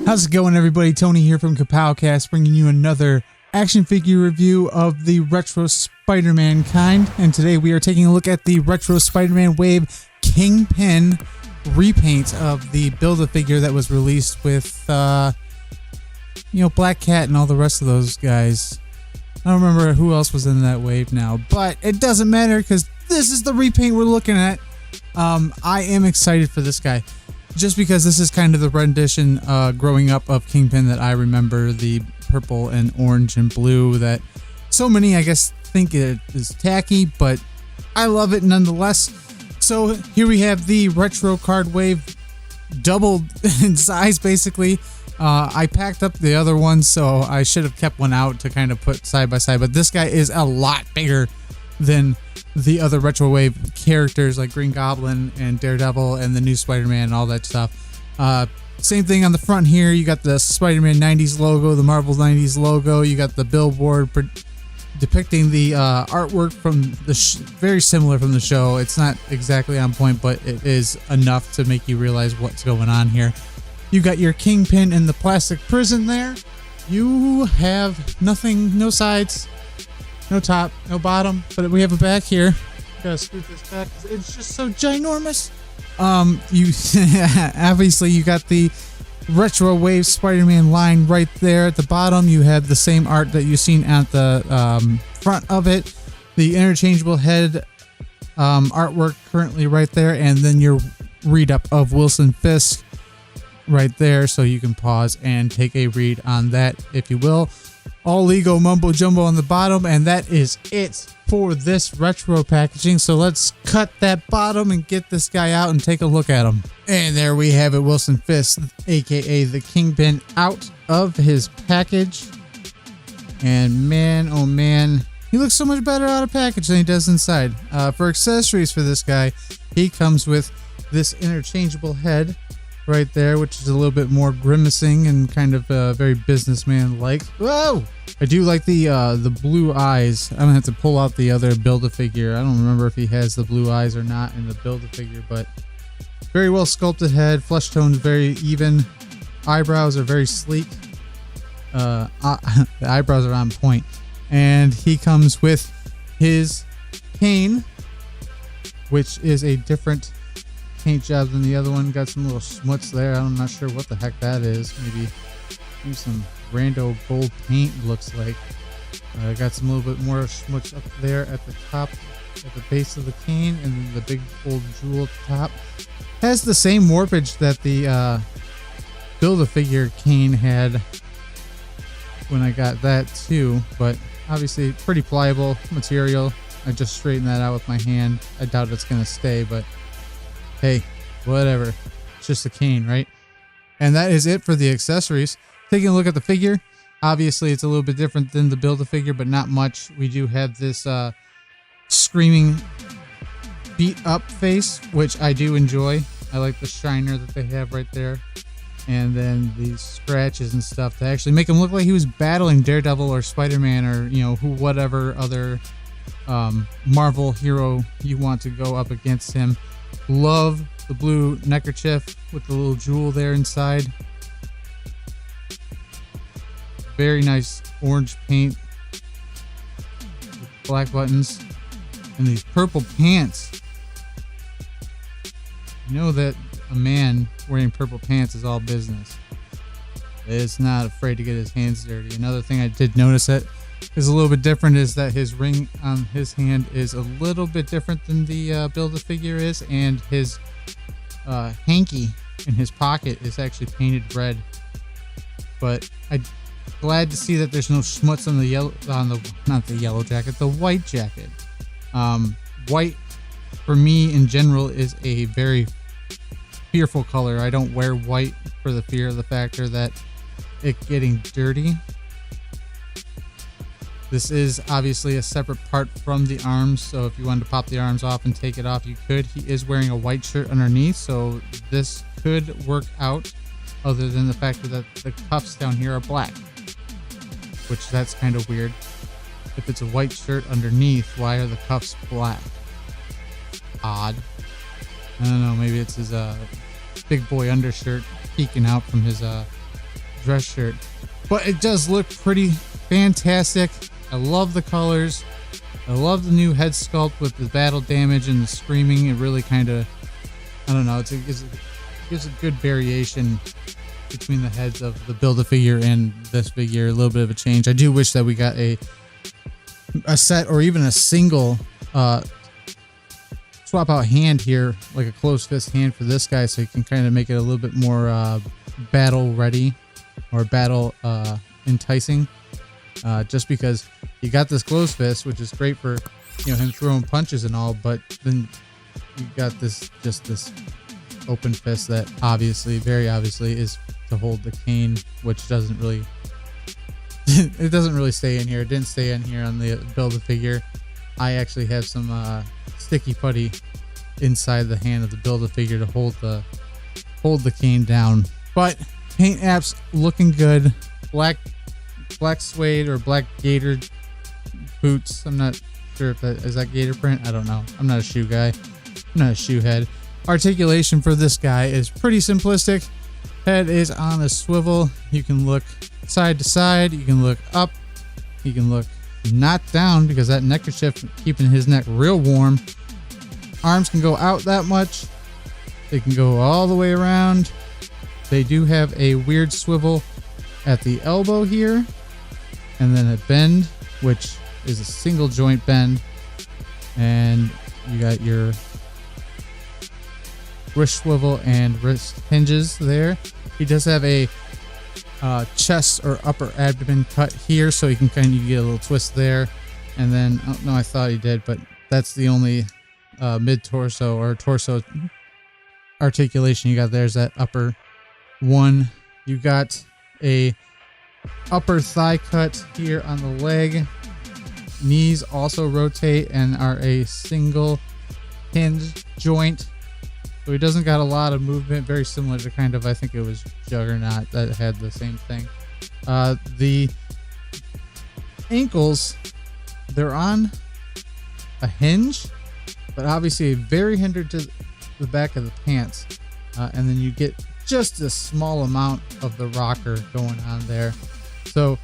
How's it going, everybody? Tony here from Kapowcast, bringing you another action figure review of the retro Spider-Man kind. And today we are taking a look at the retro Spider-Man Wave Kingpin repaint of the Build-A-Figure that was released with, Black Cat and all the rest of those guys. I don't remember who else was in that wave now, but it doesn't matter because this is the repaint we're looking at. I am excited for this guy. Just because this is kind of the rendition growing up of Kingpin that I remember, the purple and orange and blue that so many, I guess, think it is tacky, but I love it nonetheless. So here we have the retro card wave, doubled in size basically. I packed up the other one, so I should have kept one out to kind of put side by side, but this guy is a lot bigger than the other retro wave characters like Green Goblin and Daredevil and the new Spider-Man and all that stuff. Same thing on the front here. You got the Spider-Man 90s logo, the Marvel 90s logo. You got the billboard depicting the artwork from the very similar from the show. It's not exactly on point, but it is enough to make you realize what's going on here. You got your Kingpin in the plastic prison there. You have nothing, no sides, no top, no bottom, but we have a back here. Gotta scoot this back because it's just so ginormous. Obviously you got the retro wave Spider-Man line right there at the bottom. You have the same art that you've seen at the front of it. The interchangeable head artwork currently right there, and then your read up of Wilson Fisk right there, so you can pause and take a read on that if you will. All Lego mumbo jumbo on the bottom, and that is it for this retro packaging. So let's cut that bottom and get this guy out and take a look at him. And there we have it, Wilson Fisk, aka the Kingpin, out of his package. And man, oh man, he looks so much better out of package than he does inside. For accessories for this guy, he comes with this interchangeable head right there, which is a little bit more grimacing and kind of very businessman-like. Whoa! I do like the blue eyes. I'm gonna have to pull out the other Build-A-Figure. I don't remember if he has the blue eyes or not in the Build-A-Figure, but very well sculpted head. Flesh tone is very even. Eyebrows are very sleek. The eyebrows are on point. And he comes with his cane, which is a different paint job than the other one. Got some little smuts there. I'm not sure what the heck that is. Maybe some rando gold paint, looks like. Got some little bit more smuts up there at the top, at the base of the cane, and then the big old jewel at the top. Has the same warpage that the Build-A-Figure cane had when I got that too, but obviously pretty pliable material. I just straightened that out with my hand. I doubt it's gonna stay, but hey, whatever. It's just a cane, right? And that is it for the accessories. Taking a look at the figure, obviously it's a little bit different than the Build-A-Figure, but not much. We do have this screaming beat up face, which I do enjoy. I like the shiner that they have right there. And then these scratches and stuff to actually make him look like he was battling Daredevil or Spider-Man or, whatever other Marvel hero you want to go up against him. Love the blue neckerchief with the little jewel there inside. Very nice orange paint with black buttons and these purple pants. You know that a man wearing purple pants is all business. Is not afraid to get his hands dirty. Another thing I did notice that is a little bit different is that his ring on his hand is a little bit different than the Build-A-Figure is, and his hanky in his pocket is actually painted red. But I'm glad to see that there's no schmutz on the yellow, not the yellow jacket, the white jacket. White for me in general is a very fearful color. I don't wear white for the fear of the factor that it getting dirty. This is obviously a separate part from the arms, so if you wanted to pop the arms off and take it off, you could. He is wearing a white shirt underneath, so this could work out, other than the fact that the cuffs down here are black, which that's kind of weird. If it's a white shirt underneath, why are the cuffs black? Odd. I don't know, maybe it's his big boy undershirt peeking out from his dress shirt. But it does look pretty fantastic. I love the colors. I love the new head sculpt with the battle damage and the screaming. It really kind of, I don't know, it gives a good variation between the heads of the Build-A-Figure and this figure. A little bit of a change. I do wish that we got a set or even a single swap out hand here, like a closed fist hand for this guy, so you can kind of make it a little bit more battle ready or battle enticing. Just because you got this closed fist, which is great for, you know, him throwing punches and all, but then you got this open fist that obviously, very obviously, is to hold the cane, which doesn't really it doesn't really stay in here. It didn't stay in here on the Build-A-Figure. I actually have some sticky putty inside the hand of the Build-A-Figure to hold the cane down. But paint apps looking good. Black suede or black gator boots. I'm not sure if that is that gator print. I don't know. I'm not a shoe guy. I'm not a shoe head. Articulation for this guy is pretty simplistic. Head is on a swivel. You can look side to side. You can look up. You can look not down because that neckerchief keeping his neck real warm. Arms can go out that much. They can go all the way around. They do have a weird swivel at the elbow here, and then a bend, which is a single joint bend, and you got your wrist swivel and wrist hinges there. He does have a chest or upper abdomen cut here, so you can kind of get a little twist there. And then, oh, no, I thought he did, but that's the only mid-torso or torso articulation you got. There's that upper one. You got a upper thigh cut here on the leg. Knees also rotate and are a single hinge joint. So he doesn't got a lot of movement, very similar to kind of, I think it was Juggernaut that had the same thing. The ankles, they're on a hinge, but obviously very hindered to the back of the pants. And then you get just a small amount of the rocker going on there. So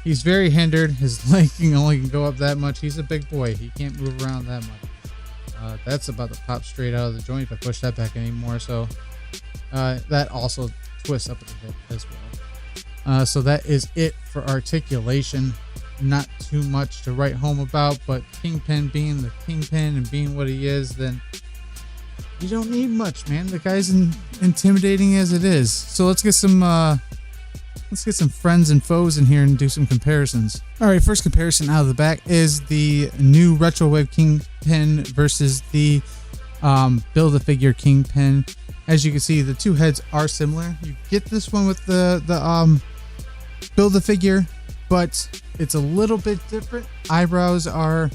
he's very hindered. His leg can only go up that much. He's a big boy. He can't move around that much. That's about to pop straight out of the joint if I push that back anymore. So that also twists up at the hip as well. So that is it for articulation. Not too much to write home about, but Kingpin being the Kingpin and being what he is, then you don't need much, man. The guy's intimidating as it is. So let's get some friends and foes in here and do some comparisons. All right, first comparison out of the back is the new Retro Wave Kingpin versus the Build-A-Figure Kingpin. As you can see, the two heads are similar. You get this one with the Build-A-Figure, but it's a little bit different. Eyebrows are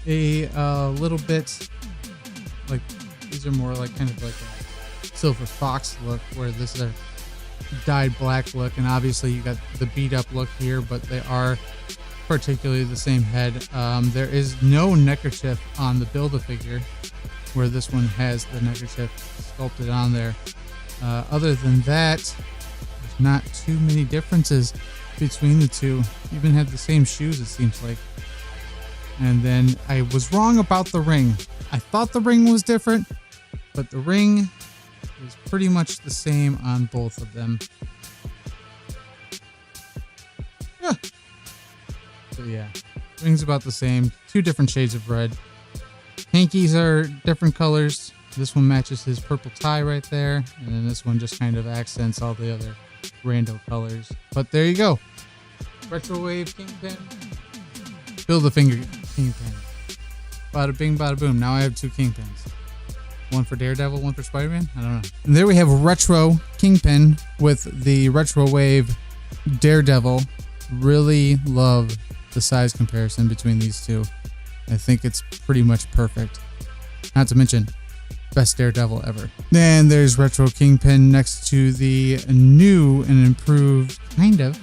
a little bit like, these are more like kind of like a silver fox look, where this is a dyed black look, and obviously you got the beat up look here, but they are particularly the same head. There is no neckerchief on the Build-A-Figure, where this one has the neckerchief sculpted on there. Other than that, there's not too many differences between the two. Even had the same shoes, it seems like. And then I was wrong about the ring. I thought the ring was different, but the ring is pretty much the same on both of them. Yeah. So yeah, ring's about the same. Two different shades of red. Hankies are different colors. This one matches his purple tie right there, and then this one just kind of accents all the other rando colors. But there you go. Retro Wave Kingpin. Build-A-Figure Kingpin. Bada bing, bada boom. Now I have two Kingpins. One for Daredevil, one for Spider-Man. I don't know. And there we have Retro Kingpin with the Retro Wave Daredevil. Really love the size comparison between these two. I think it's pretty much perfect. Not to mention, best Daredevil ever. Then there's Retro Kingpin next to the new and improved, kind of,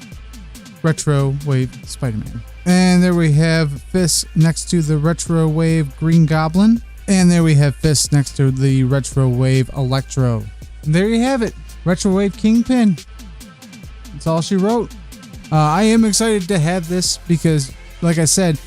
Retro Wave Spider-Man. And there we have Fist next to the Retro Wave Green Goblin. And there we have Fist next to the Retro Wave Electro. And there you have it. Retro Wave Kingpin. That's all she wrote. I am excited to have this because, like I said,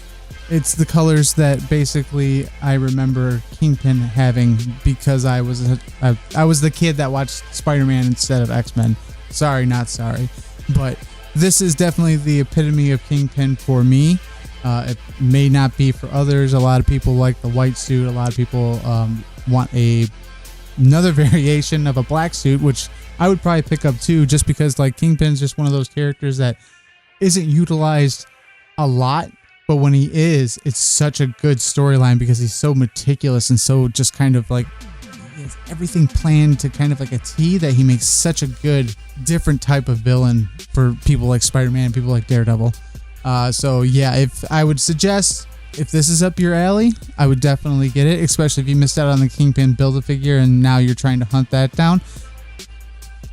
it's the colors that basically I remember Kingpin having because I was the kid that watched Spider-Man instead of X-Men. Sorry, not sorry. But this is definitely the epitome of Kingpin for me. It may not be for others. A lot of people like the white suit. A lot of people want another variation of a black suit, which I would probably pick up too, just because like Kingpin's just one of those characters that isn't utilized a lot, but when he is, it's such a good storyline because he's so meticulous and so just kind of like he has everything planned to kind of like a T that he makes such a good different type of villain for people like Spider-Man, people like Daredevil. So yeah, if I would suggest, if this is up your alley, I would definitely get it, especially if you missed out on the Kingpin Build-A-Figure and now you're trying to hunt that down.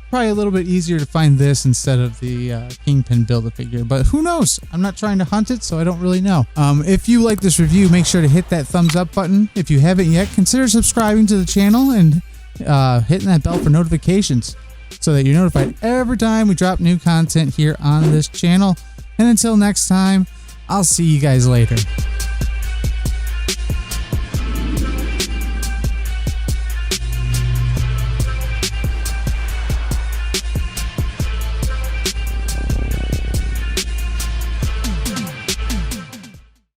Probably a little bit easier to find this instead of the Kingpin Build-A-Figure, but who knows? I'm not trying to hunt it, so I don't really know. If you like this review, make sure to hit that thumbs up button. If you haven't yet, consider subscribing to the channel and hitting that bell for notifications so that you're notified every time we drop new content here on this channel. And until next time, I'll see you guys later.